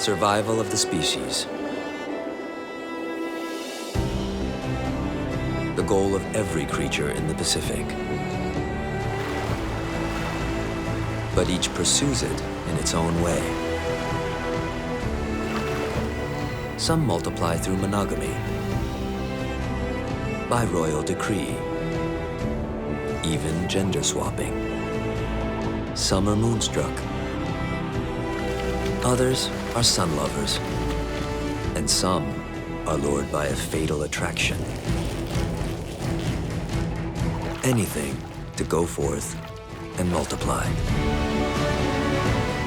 Survival of the species. The goal of every creature in the Pacific. But each pursues it in its own way. Some multiply through monogamy, by royal decree, even gender swapping. Some are moonstruck. Others are sun lovers. And some are lured by a fatal attraction. Anything to go forth and multiply.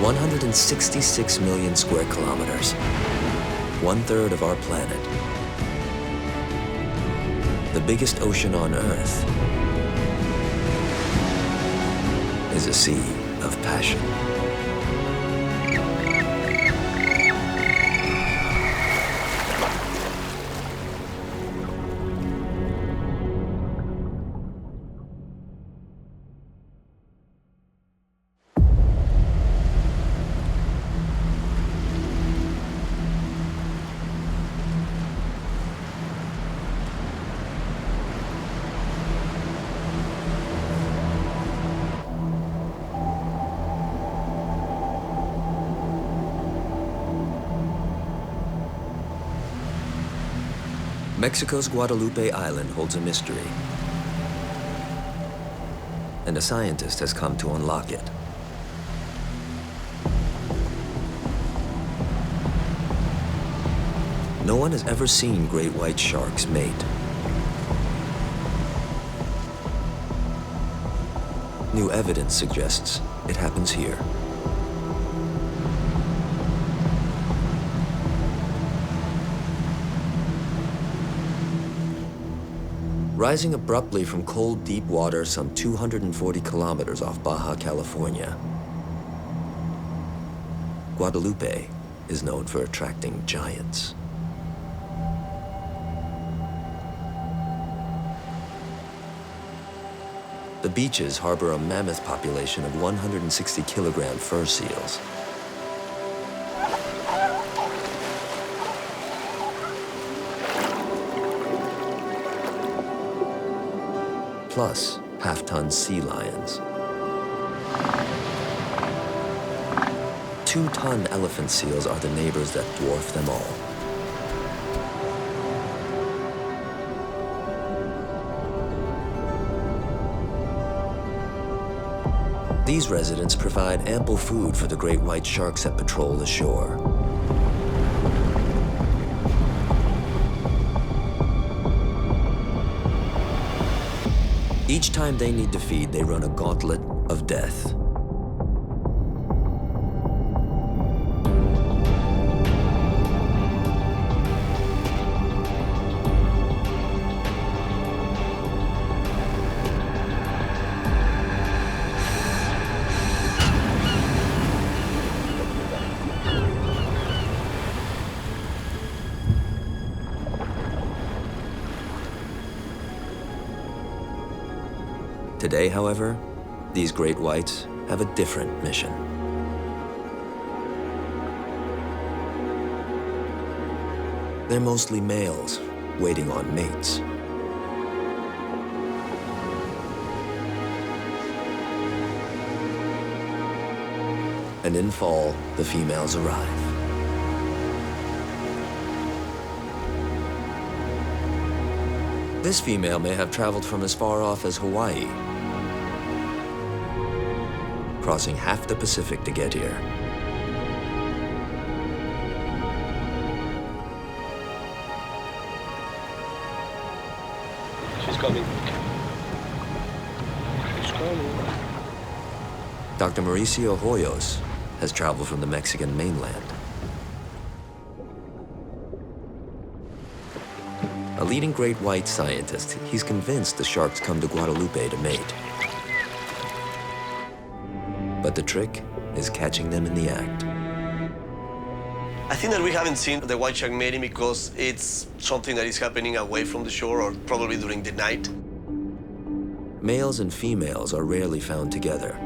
166 million square kilometers, 1/3 of our planet. The biggest ocean on Earth is a sea of passion. Mexico's Guadalupe Island holds a mystery, and a scientist has come to unlock it. No one has ever seen great white sharks mate. New evidence suggests it happens here. Rising abruptly from cold, deep water some 240 kilometers off Baja California, Guadalupe is known for attracting giants. The beaches harbor a mammoth population of 160-kilogram fur seals. Plus half-ton sea lions. 2-ton elephant seals are the neighbors that dwarf them all. These residents provide ample food for the great white sharks that patrol the shore. Each time they need to feed, they run a gauntlet of death. Today, however, these great whites have a different mission. They're mostly males, waiting on mates. And in fall, the females arrive. This female may have traveled from as far off as Hawaii, crossing half the Pacific to get here. She's coming. She's coming. Dr. Mauricio Hoyos has traveled from the Mexican mainland. A leading great white scientist, he's convinced the sharks come to Guadalupe to mate. But the trick is catching them in the act. I think that we haven't seen the white shark mating because it's something that is happening away from the shore or probably during the night. Males and females are rarely found together.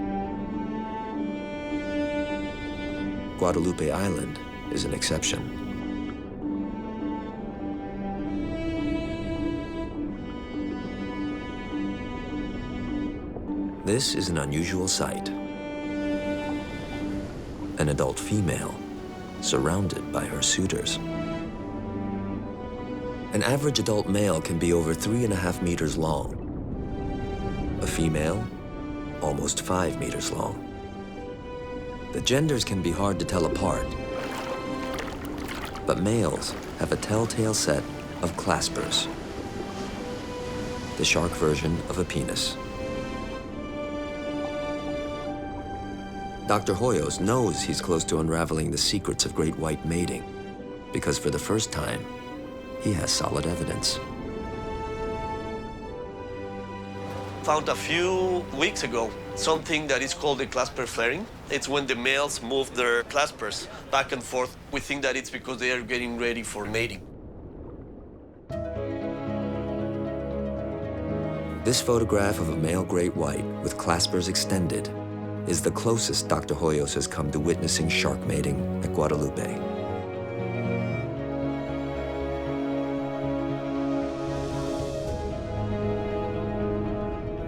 Guadalupe Island is an exception. This is an unusual sight. An adult female surrounded by her suitors. An average adult male can be over 3.5 meters long. A female, almost 5 meters long. The genders can be hard to tell apart, but males have a telltale set of claspers, the shark version of a penis. Dr. Hoyos knows he's close to unraveling the secrets of great white mating, because for the first time, he has solid evidence. Found a few weeks ago something that is called the clasper flaring. It's when the males move their claspers back and forth. We think that it's because they are getting ready for mating. This photograph of a male great white with claspers extended is the closest Dr. Hoyos has come to witnessing shark mating at Guadalupe.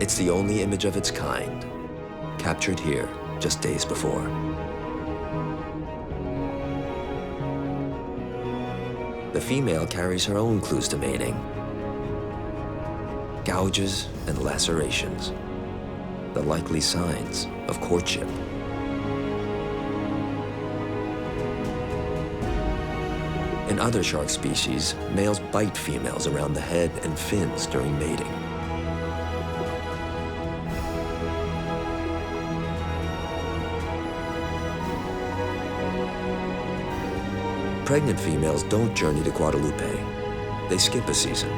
It's the only image of its kind, captured here just days before. The female carries her own clues to mating. Gouges and lacerations, the likely signs of courtship. In other shark species, males bite females around the head and fins during mating. Pregnant females don't journey to Guadalupe. They skip a season,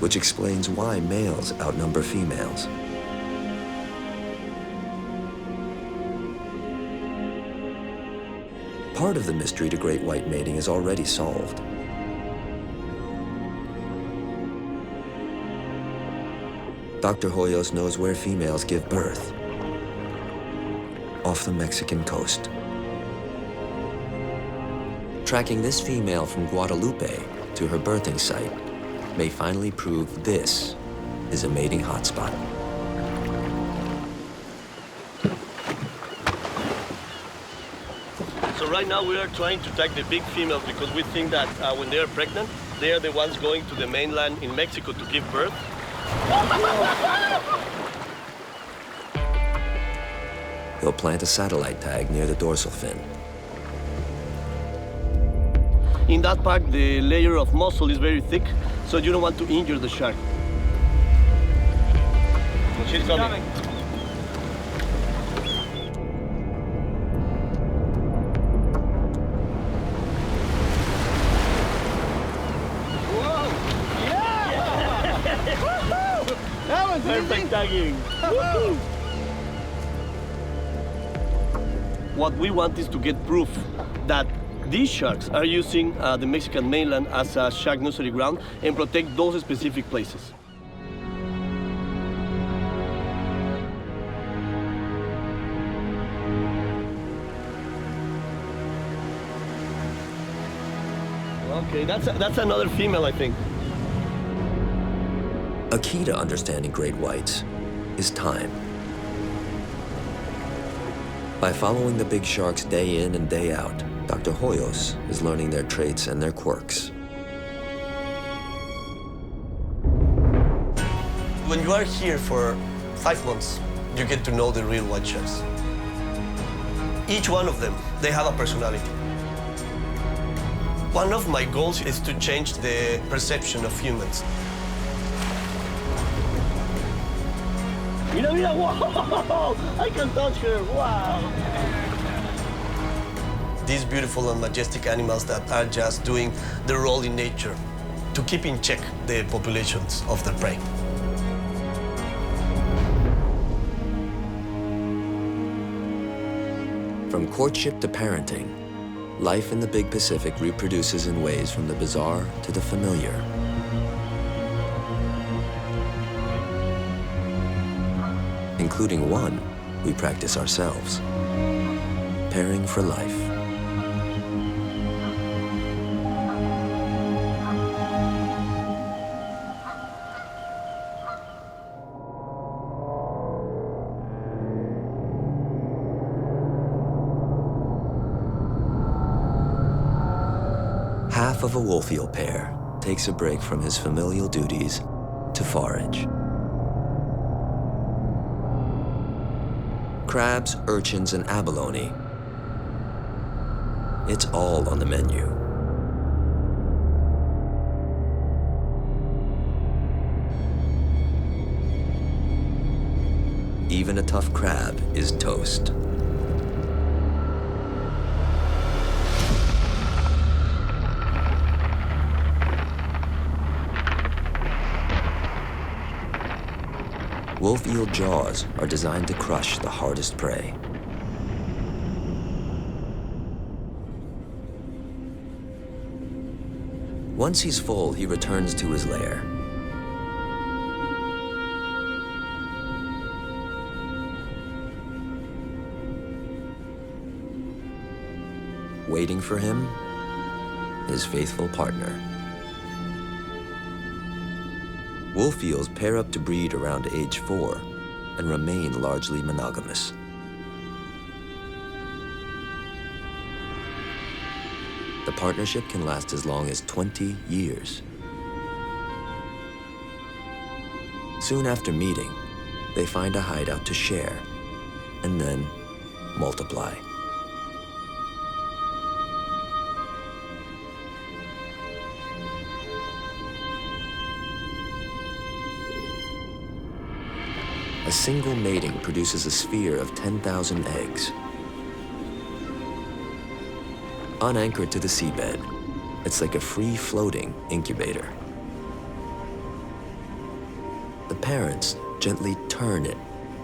which explains why males outnumber females. Part of the mystery to great white mating is already solved. Dr. Hoyos knows where females give birth, off the Mexican coast. Tracking this female from Guadalupe to her birthing site may finally prove this is a mating hotspot. So right now we are trying to track the big females because we think that when they are pregnant, they are the ones going to the mainland in Mexico to give birth. He'll plant a satellite tag near the dorsal fin. In that part, the layer of muscle is very thick, so you don't want to injure the shark. She's coming. Whoa! Yeah! That was Perfect tagging. What we want is to get proof that these sharks are using the Mexican mainland as a shark nursery ground and protect those specific places. Okay, that's another female, I think. A key to understanding great whites is time. By following the big sharks day in and day out, Dr. Hoyos is learning their traits and their quirks. When you are here for 5 months, you get to know the real white sharks. Each one of them, they have a personality. One of my goals is to change the perception of humans. Mira, mira, wow! I can touch her, wow! These beautiful and majestic animals that are just doing their role in nature to keep in check the populations of their prey. From courtship to parenting, life in the big Pacific reproduces in ways from the bizarre to the familiar. Including one we practice ourselves. preparing for life. Half of a wolf eel pair takes a break from his familial duties to forage. Crabs, urchins, and abalone. It's all on the menu. Even a tough crab is toast. Wolf eel jaws are designed to crush the hardest prey. Once he's full, he returns to his lair. Waiting for him, his faithful partner. Wolf eels pair up to breed around age 4 and remain largely monogamous. The partnership can last as long as 20 years. Soon after meeting, they find a hideout to share and then multiply. A single mating produces a sphere of 10,000 eggs. Unanchored to the seabed, it's like a free-floating incubator. The parents gently turn it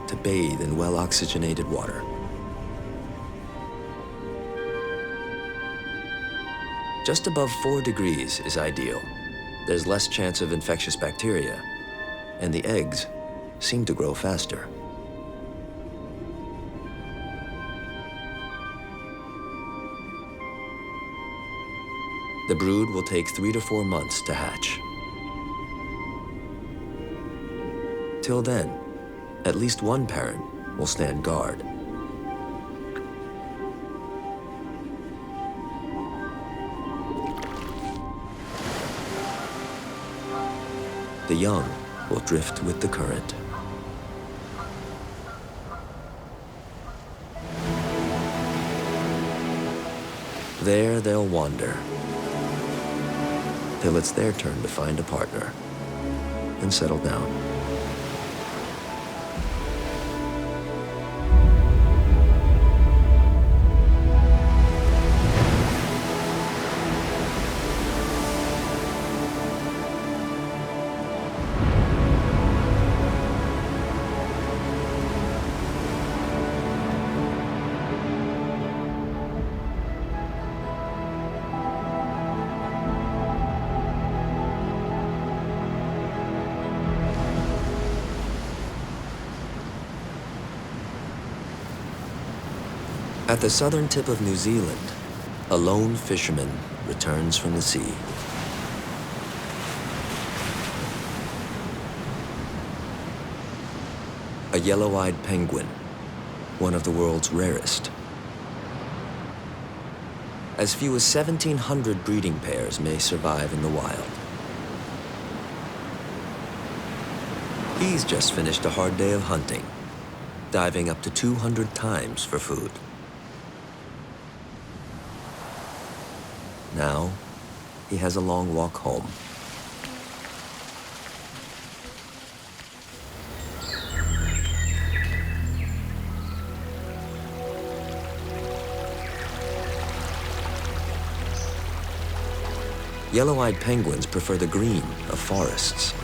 to bathe in well-oxygenated water. Just above 4 degrees is ideal. There's less chance of infectious bacteria, and the eggs seem to grow faster. The brood will take 3 to 4 months to hatch. Till then, at least one parent will stand guard. The young will drift with the current. There they'll wander, till it's their turn to find a partner and settle down. At the southern tip of New Zealand, a lone fisherman returns from the sea. A yellow-eyed penguin, one of the world's rarest. As few as 1,700 breeding pairs may survive in the wild. He's just finished a hard day of hunting, diving up to 200 times for food. Now, he has a long walk home. Yellow-eyed penguins prefer the green of forests.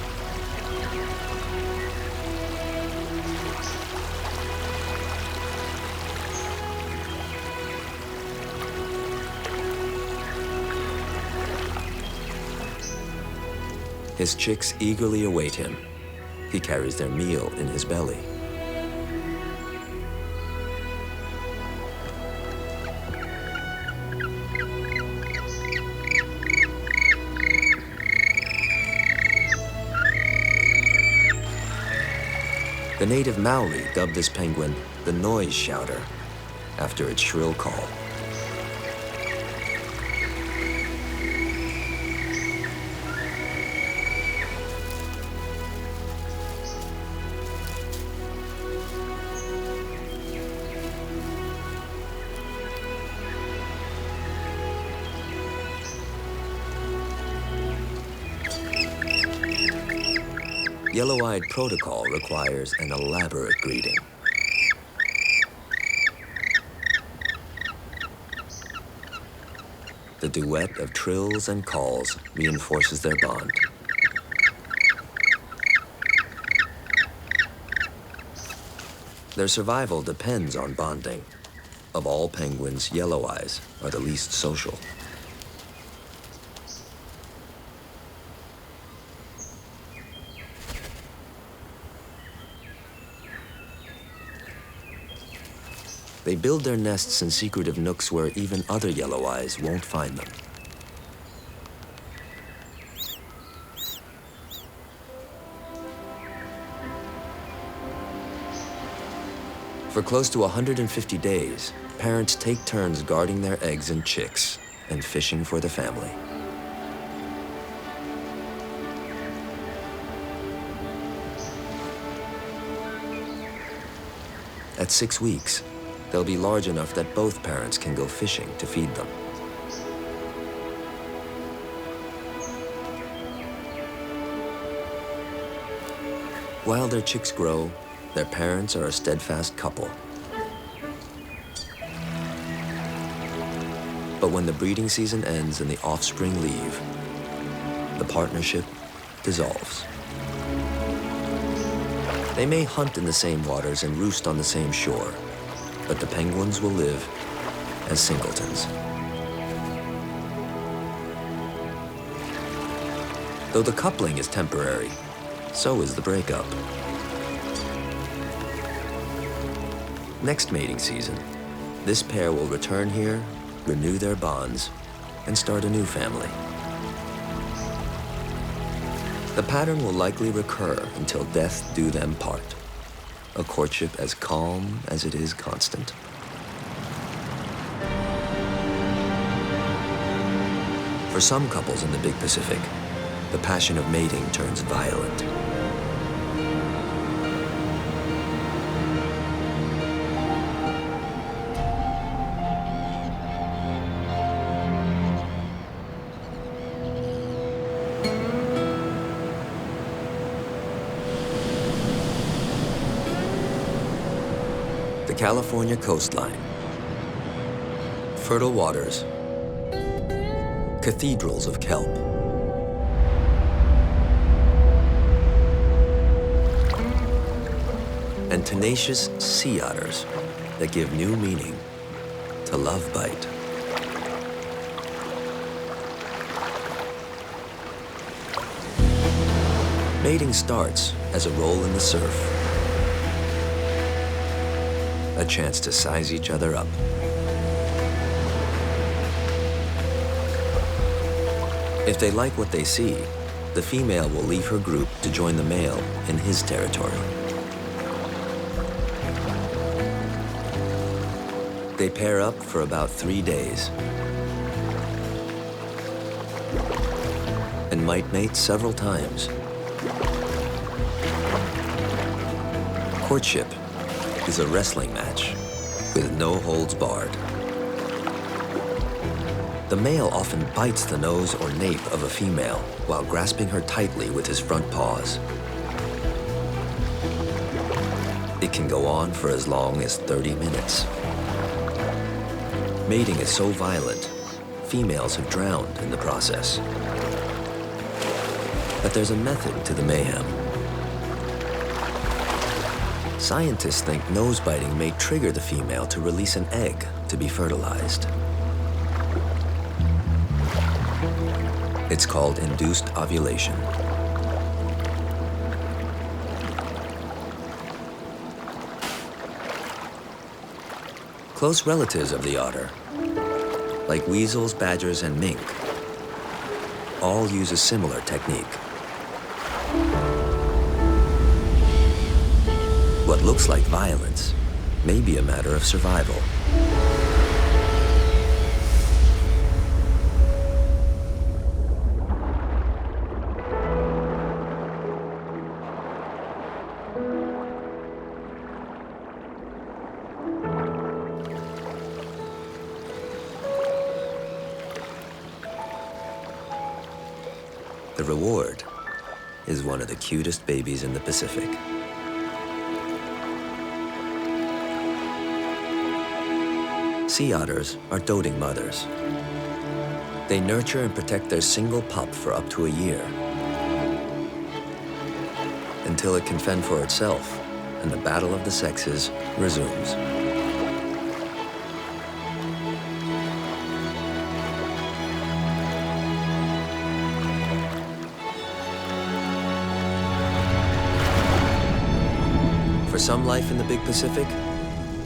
His chicks eagerly await him. He carries their meal in his belly. The native Maori dubbed this penguin the noise shouter, after its shrill call. Yellow-eyed protocol requires an elaborate greeting. The duet of trills and calls reinforces their bond. Their survival depends on bonding. Of all penguins, yellow eyes are the least social. They build their nests in secretive nooks where even other yellow eyes won't find them. For close to 150 days, parents take turns guarding their eggs and chicks and fishing for the family. At 6 weeks, they'll be large enough that both parents can go fishing to feed them. While their chicks grow, their parents are a steadfast couple. But when the breeding season ends and the offspring leave, the partnership dissolves. They may hunt in the same waters and roost on the same shore, but the penguins will live as singletons. Though the coupling is temporary, so is the breakup. Next mating season, this pair will return here, renew their bonds, and start a new family. The pattern will likely recur until death do them part. A courtship as calm as it is constant. For some couples in the Big Pacific, the passion of mating turns violent. The California coastline. Fertile waters. Cathedrals of kelp. And tenacious sea otters that give new meaning to love bite. Mating starts as a roll in the surf. A chance to size each other up. If they like what they see, the female will leave her group to join the male in his territory. They pair up for about 3 days and might mate several times. Courtship is a wrestling match with no holds barred. The male often bites the nose or nape of a female while grasping her tightly with his front paws. It can go on for as long as 30 minutes. Mating is so violent, females have drowned in the process. But there's a method to the mayhem. Scientists think nose biting may trigger the female to release an egg to be fertilized. It's called induced ovulation. Close relatives of the otter, like weasels, badgers, and mink, all use a similar technique. What looks like violence may be a matter of survival. The reward is one of the cutest babies in the Pacific. Sea otters are doting mothers. They nurture and protect their single pup for up to a year, until it can fend for itself and the battle of the sexes resumes. For some life in the Big Pacific,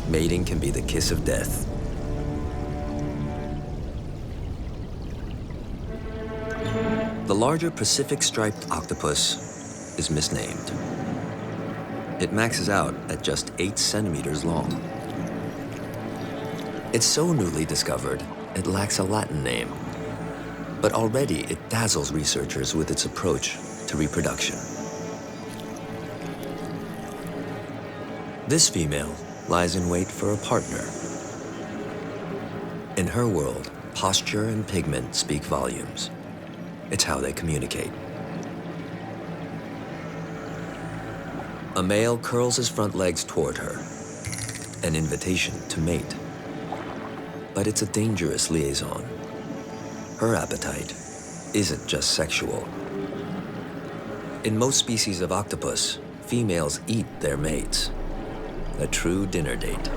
mating can be the kiss of death. The larger Pacific-striped octopus is misnamed. It maxes out at just 8 centimeters long. It's so newly discovered, it lacks a Latin name. But already it dazzles researchers with its approach to reproduction. This female lies in wait for a partner. In her world, posture and pigment speak volumes. It's how they communicate. A male curls his front legs toward her, an invitation to mate. But it's a dangerous liaison. Her appetite isn't just sexual. In most species of octopus, females eat their mates. A true dinner date.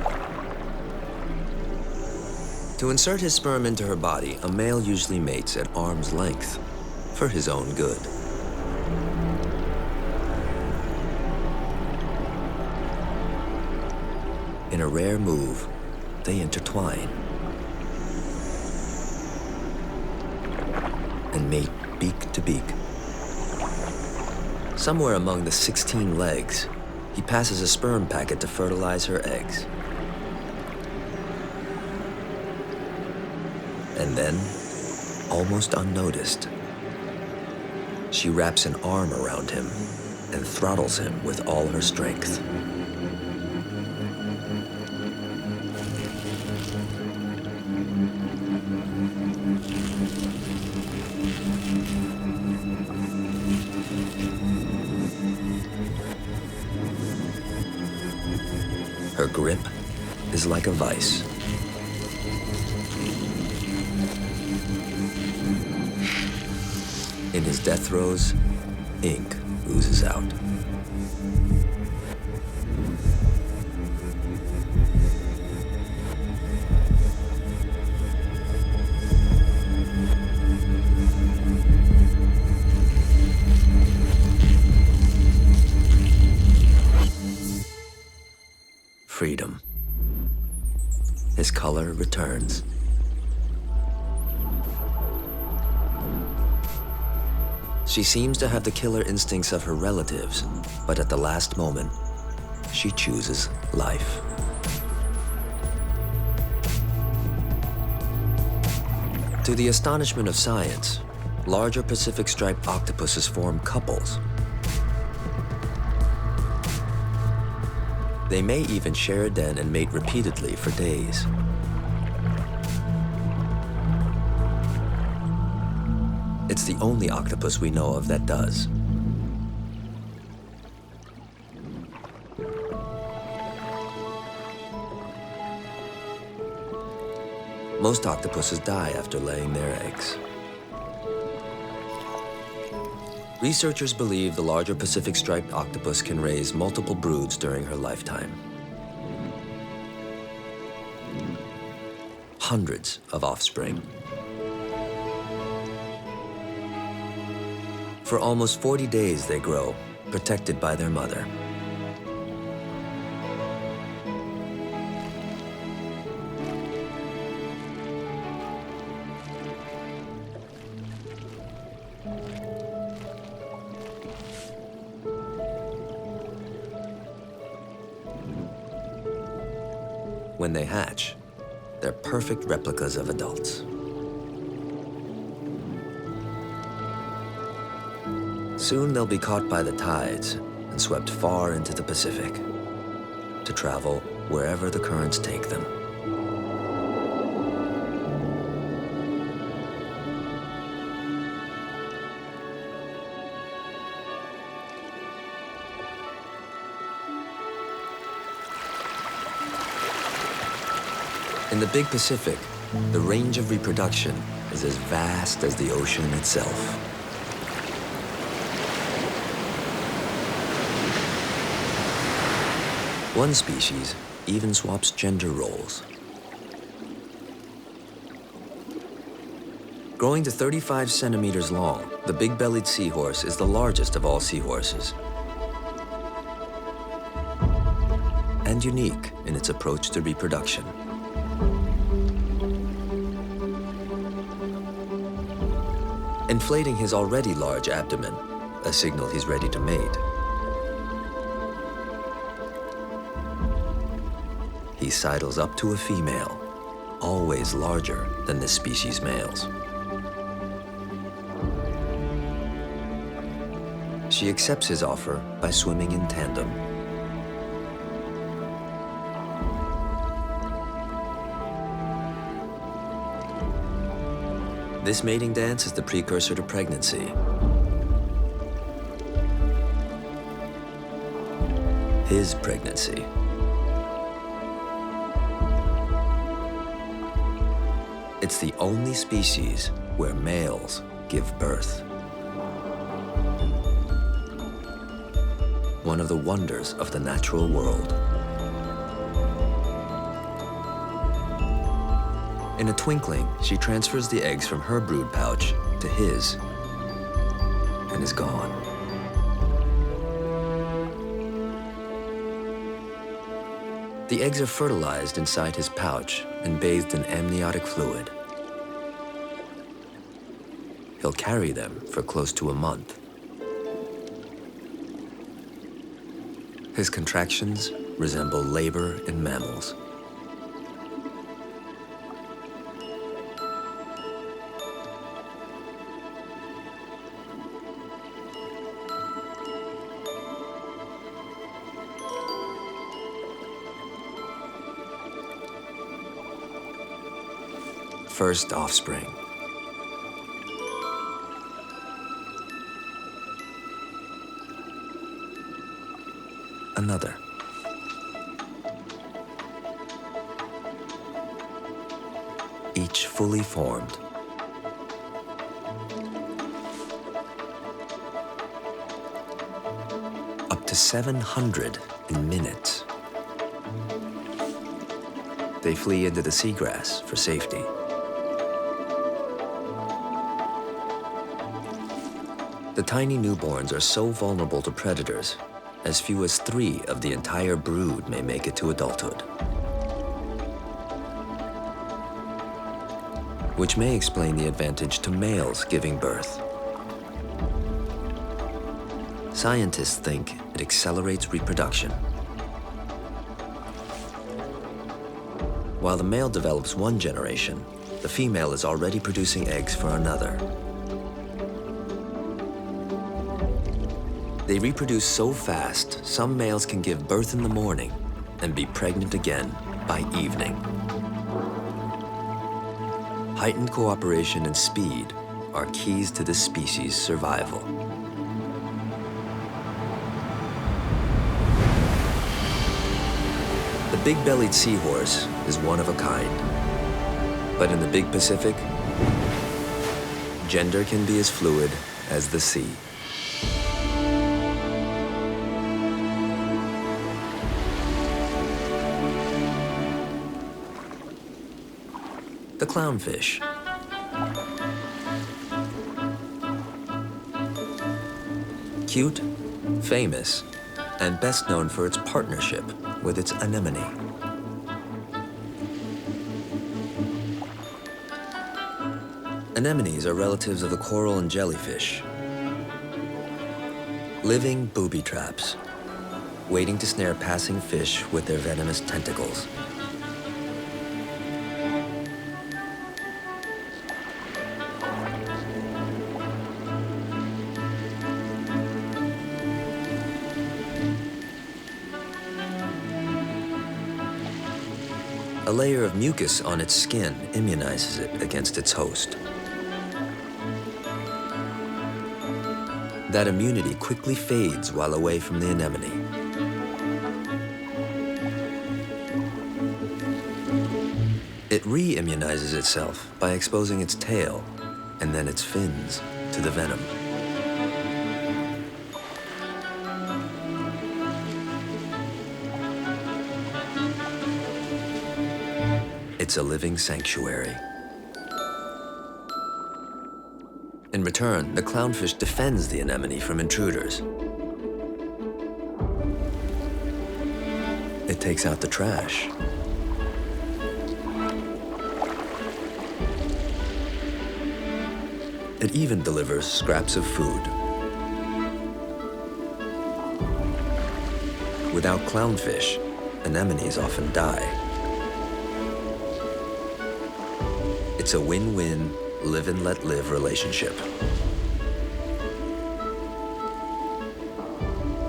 To insert his sperm into her body, a male usually mates at arm's length for his own good. In a rare move, they intertwine and mate beak to beak. Somewhere among the 16 legs, he passes a sperm packet to fertilize her eggs. And then, almost unnoticed, she wraps an arm around him and throttles him with all her strength. Her grip is like a vice. In his death throes, ink oozes out. Freedom. His color returns. She seems to have the killer instincts of her relatives, but at the last moment, she chooses life. To the astonishment of science, larger Pacific-striped octopuses form couples. They may even share a den and mate repeatedly for days. It's the only octopus we know of that does. Most octopuses die after laying their eggs. Researchers believe the larger Pacific-striped octopus can raise multiple broods during her lifetime. Hundreds of offspring. For almost 40 days they grow, protected by their mother. When they hatch, they're perfect replicas of adults. Soon they'll be caught by the tides and swept far into the Pacific to travel wherever the currents take them. In the Big Pacific, the range of reproduction is as vast as the ocean itself. One species even swaps gender roles. Growing to 35 centimeters long, the big-bellied seahorse is the largest of all seahorses, and unique in its approach to reproduction. Inflating his already large abdomen, a signal he's ready to mate. He sidles up to a female, always larger than this species' males. She accepts his offer by swimming in tandem. This mating dance is the precursor to pregnancy. His pregnancy. It's the only species where males give birth. One of the wonders of the natural world. In a twinkling, she transfers the eggs from her brood pouch to his and is gone. The eggs are fertilized inside his pouch and bathed in amniotic fluid. He'll carry them for close to a month. His contractions resemble labor in mammals. First offspring. Another. Each fully formed. Up to 700 in minutes. They flee into the seagrass for safety. The tiny newborns are so vulnerable to predators, as few as 3 of the entire brood may make it to adulthood. Which may explain the advantage to males giving birth. Scientists think it accelerates reproduction. While the male develops one generation, the female is already producing eggs for another. They reproduce so fast, some males can give birth in the morning and be pregnant again by evening. Heightened cooperation and speed are keys to this species' survival. The big-bellied seahorse is one of a kind. But in the Big Pacific, gender can be as fluid as the sea. The clownfish. Cute, famous, and best known for its partnership with its anemone. Anemones are relatives of the coral and jellyfish. Living booby traps, waiting to snare passing fish with their venomous tentacles. A layer of mucus on its skin immunizes it against its host. That immunity quickly fades while away from the anemone. It re-immunizes itself by exposing its tail and then its fins to the venom. It's a living sanctuary. In return, the clownfish defends the anemone from intruders. It takes out the trash. It even delivers scraps of food. Without clownfish, anemones often die. It's a win-win, live and let live relationship.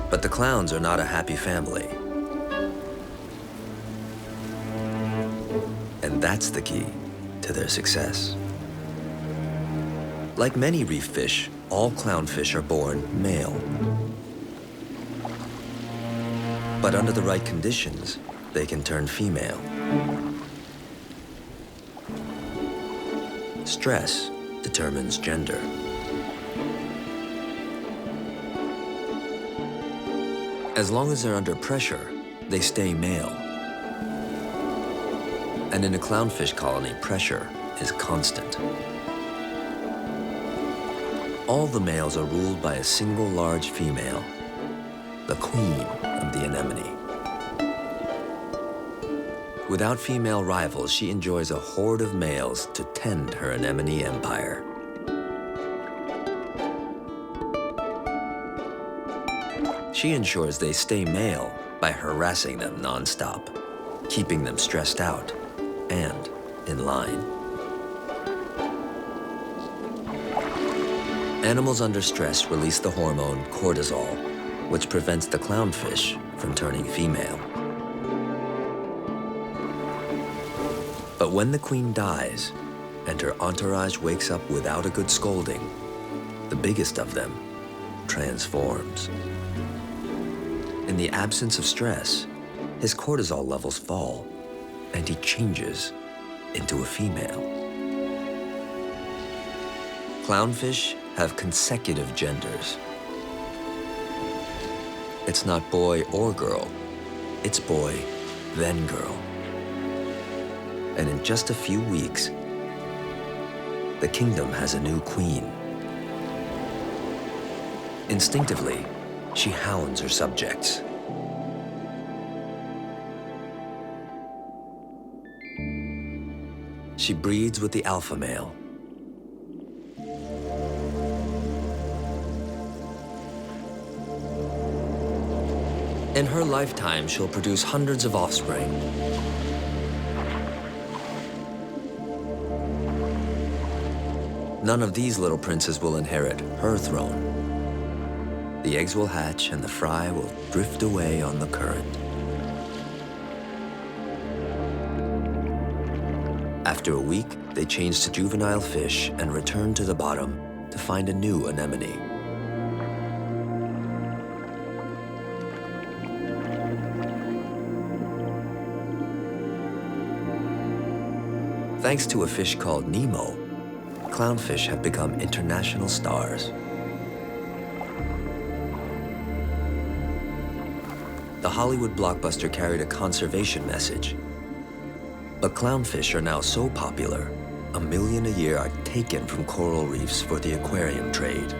But the clowns are not a happy family. And that's the key to their success. Like many reef fish, all clownfish are born male. But under the right conditions, they can turn female. Stress determines gender. As long as they're under pressure, they stay male. And in a clownfish colony, pressure is constant. All the males are ruled by a single large female, the queen of the anemone. Without female rivals, she enjoys a horde of males to tend her anemone empire. She ensures they stay male by harassing them nonstop, keeping them stressed out and in line. Animals under stress release the hormone cortisol, which prevents the clownfish from turning female. But when the queen dies and her entourage wakes up without a good scolding, the biggest of them transforms. In the absence of stress, his cortisol levels fall and he changes into a female. Clownfish have consecutive genders. It's not boy or girl, it's boy, then girl. And in just a few weeks, the kingdom has a new queen. Instinctively, she hounds her subjects. She breeds with the alpha male. In her lifetime, she'll produce hundreds of offspring. None of these little princes will inherit her throne. The eggs will hatch and the fry will drift away on the current. After a week, they change to juvenile fish and return to the bottom to find a new anemone. Thanks to a fish called Nemo, clownfish have become international stars. The Hollywood blockbuster carried a conservation message. But clownfish are now so popular, 1 million a year are taken from coral reefs for the aquarium trade.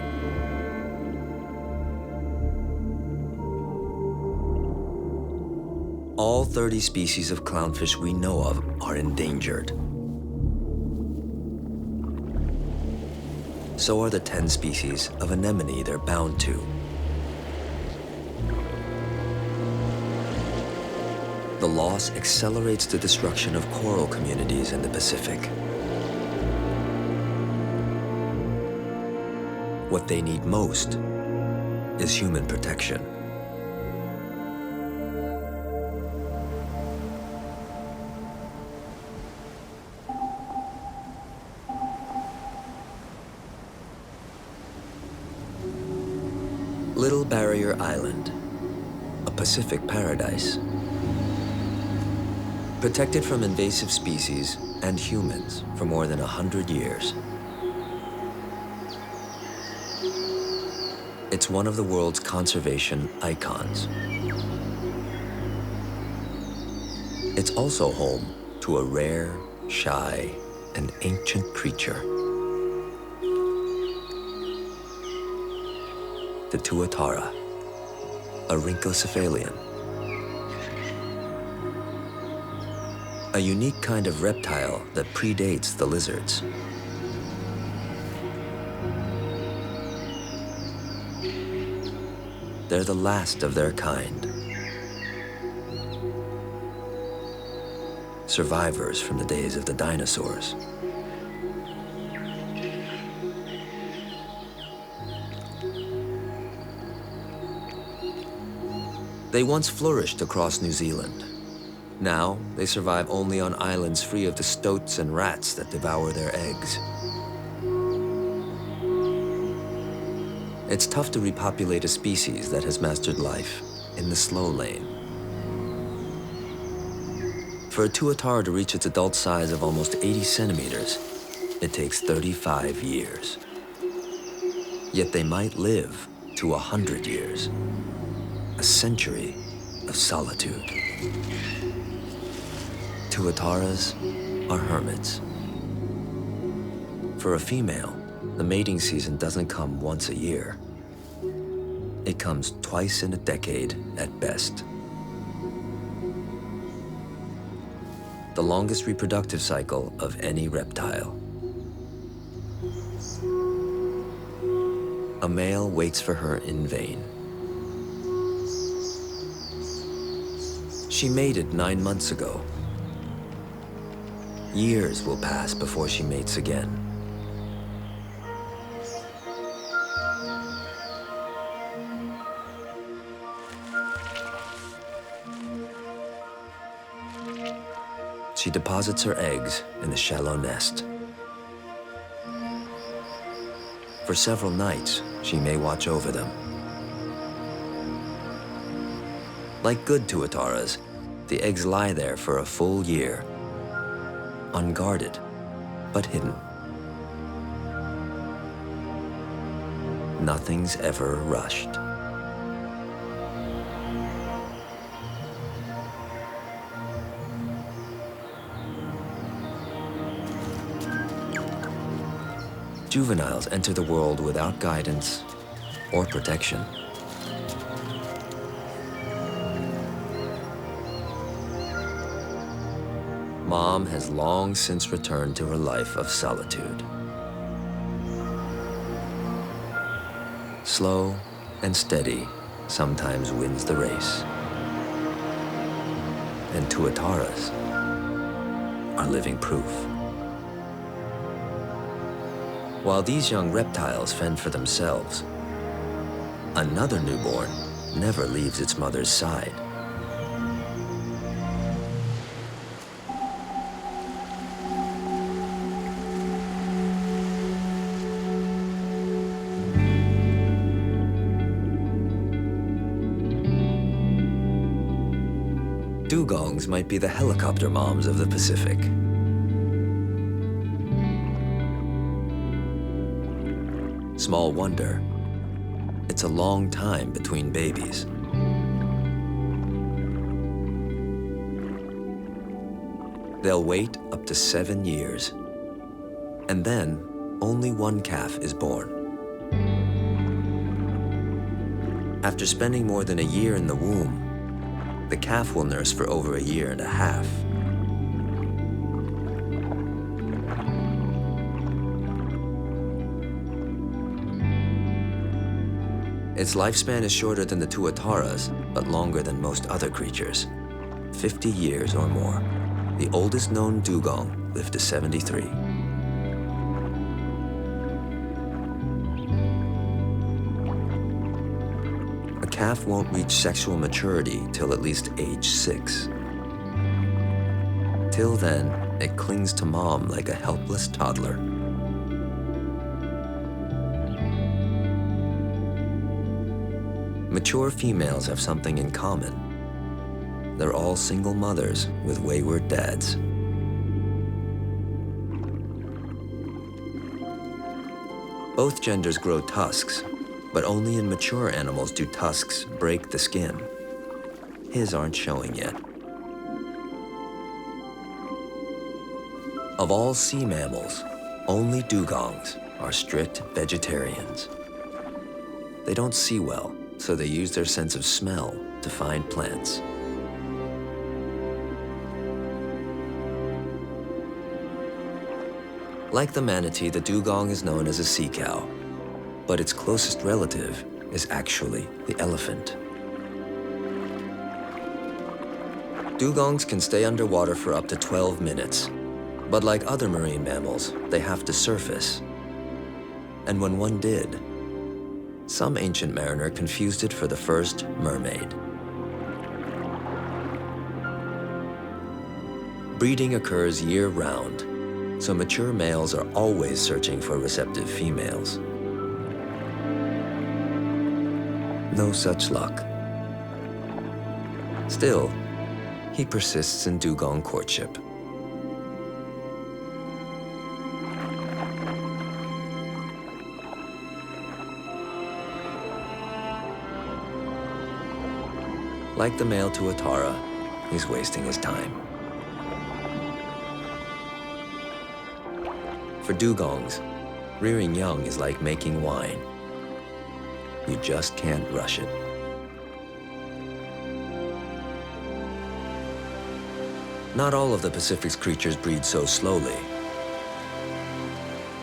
All 30 species of clownfish we know of are endangered. So are the 10 species of anemone they're bound to. The loss accelerates the destruction of coral communities in the Pacific. What they need most is human protection. Little Barrier Island, a Pacific paradise. Protected from invasive species and humans for more than 100 years. It's one of the world's conservation icons. It's also home to a rare, shy, and ancient creature. The tuatara, a rhynchocephalian. A unique kind of reptile that predates the lizards. They're the last of their kind. Survivors from the days of the dinosaurs. They once flourished across New Zealand. Now, they survive only on islands free of the stoats and rats that devour their eggs. It's tough to repopulate a species that has mastered life in the slow lane. For a tuatara to reach its adult size of almost 80 centimeters, it takes 35 years. Yet they might live to 100 years, a century of solitude. Tuataras are hermits. For a female, the mating season doesn't come once a year. It comes twice in a decade at best. The longest reproductive cycle of any reptile. A male waits for her in vain. She mated 9 months ago. Years will pass before she mates again. She deposits her eggs in a shallow nest. For several nights, she may watch over them. Like good tuataras, the eggs lie there for a full year, unguarded, but hidden. Nothing's ever rushed. Juveniles enter the world without guidance or protection. Mom has long since returned to her life of solitude. Slow and steady sometimes wins the race. And tuataras are living proof. While these young reptiles fend for themselves, another newborn never leaves its mother's side. Dugongs might be the helicopter moms of the Pacific. Small wonder, it's a long time between babies. They'll wait up to 7 years, and then only one calf is born. After spending more than a year in the womb, the calf will nurse for over a year and a half. Its lifespan is shorter than the tuataras, but longer than most other creatures, 50 years or more. The oldest known dugong lived to 73. A calf won't reach sexual maturity till at least age 6. Till then, it clings to mom like a helpless toddler. mature females have something in common. They're all single mothers with wayward dads. Both genders grow tusks, but only in mature animals do tusks break the skin. His aren't showing yet. Of all sea mammals, only dugongs are strict vegetarians. They don't see well, so they use their sense of smell to find plants. Like the manatee, the dugong is known as a sea cow, but its closest relative is actually the elephant. Dugongs can stay underwater for up to 12 minutes, but like other marine mammals, they have to surface. And when one did, some ancient mariner confused it for the first mermaid. Breeding occurs year-round, so mature males are always searching for receptive females. No such luck. Still, he persists in dugong courtship. Like the male tuatara, he's wasting his time. For dugongs, rearing young is like making wine. You just can't rush it. Not all of the Pacific's creatures breed so slowly.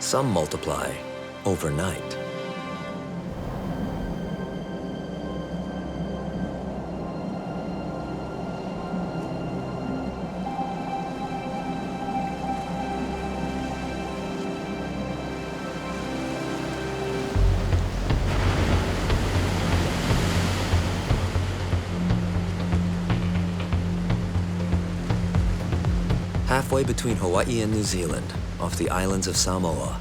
Some multiply overnight. Halfway between Hawaii and New Zealand, off the islands of Samoa,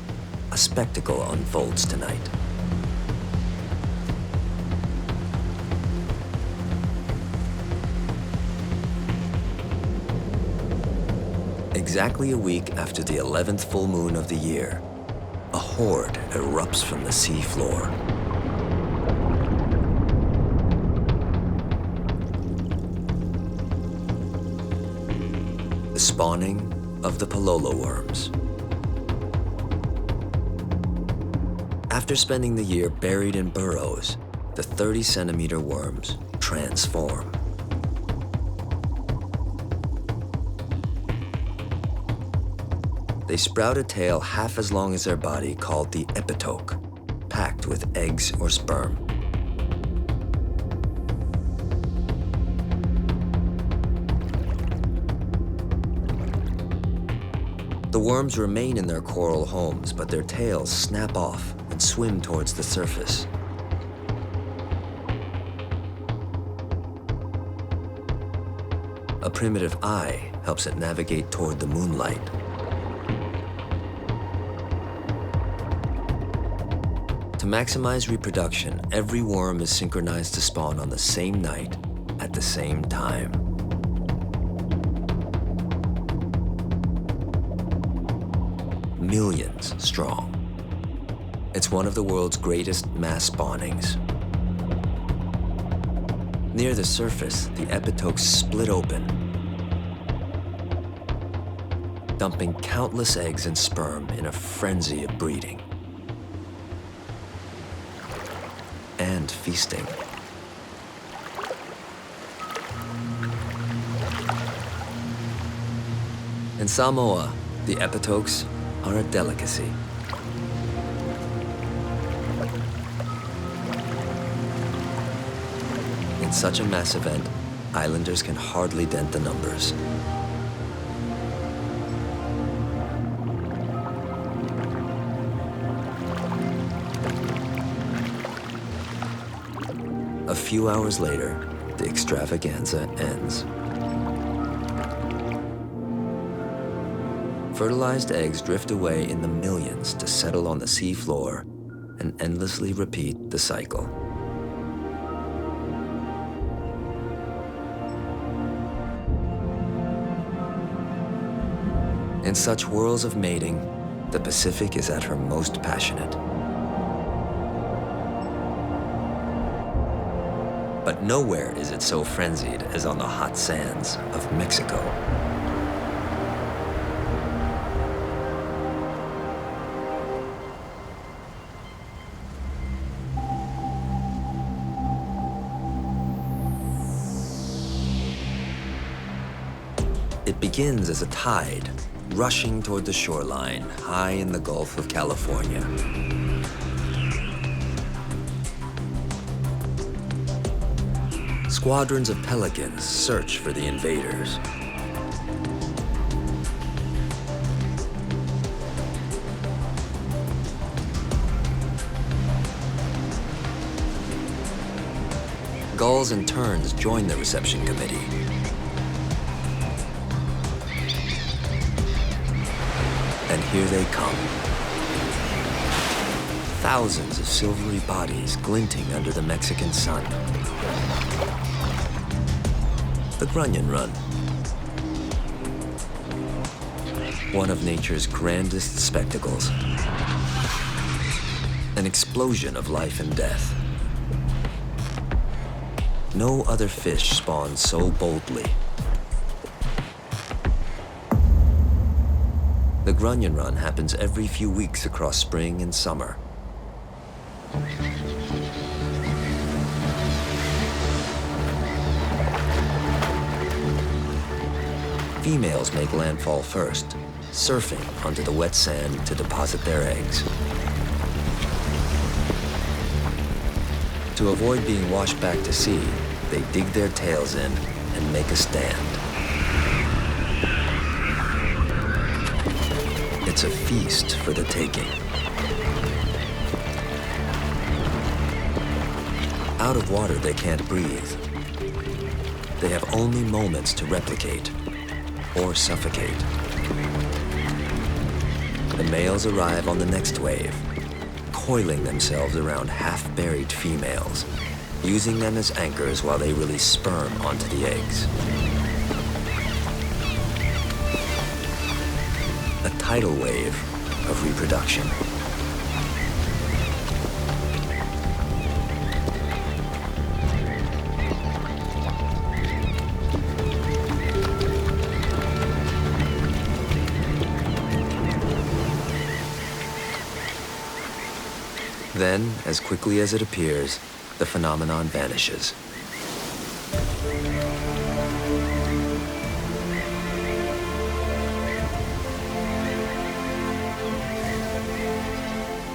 a spectacle unfolds tonight. Exactly a week after the 11th full moon of the year, a horde erupts from the sea floor. The spawning of the Palolo worms. After spending the year buried in burrows, the 30-centimeter worms transform. They sprout a tail half as long as their body called the epitoke, packed with eggs or sperm. The worms remain in their coral homes, but their tails snap off and swim towards the surface. A primitive eye helps it navigate toward the moonlight. To maximize reproduction, every worm is synchronized to spawn on the same night at the same time. Millions strong. It's one of the world's greatest mass spawnings. Near the surface, the epitokes split open, dumping countless eggs and sperm in a frenzy of breeding and feasting. In Samoa, the epitokes are a delicacy. In such a mass event, islanders can hardly dent the numbers. A few hours later, the extravaganza ends. Fertilized eggs drift away in the millions to settle on the sea floor and endlessly repeat the cycle. In such whirls of mating, the Pacific is at her most passionate. But nowhere is it so frenzied as on the hot sands of Mexico. It begins as a tide, rushing toward the shoreline high in the Gulf of California. Squadrons of pelicans search for the invaders. Gulls and terns join the reception committee. And here they come. Thousands of silvery bodies glinting under the Mexican sun. The Grunion Run. One of nature's grandest spectacles. An explosion of life and death. No other fish spawns so boldly. The Grunion Run happens every few weeks across spring and summer. Females make landfall first, surfing onto the wet sand to deposit their eggs. To avoid being washed back to sea, they dig their tails in and make a stand. It's a feast for the taking. Out of water, they can't breathe. They have only moments to replicate or suffocate. The males arrive on the next wave, coiling themselves around half-buried females, using them as anchors while they release sperm onto the eggs. A tidal wave of reproduction. Then, as quickly as it appears, the phenomenon vanishes.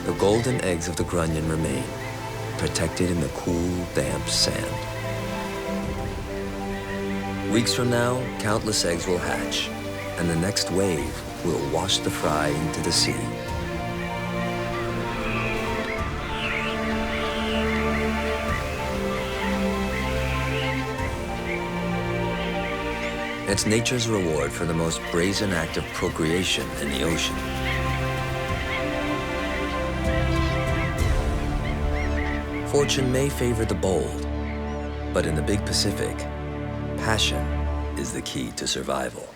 The golden eggs of the Grunion remain, protected in the cool, damp sand. Weeks from now, countless eggs will hatch, and the next wave will wash the fry into the sea. It's nature's reward for the most brazen act of procreation in the ocean. Fortune may favor the bold, but in the big Pacific, passion is the key to survival.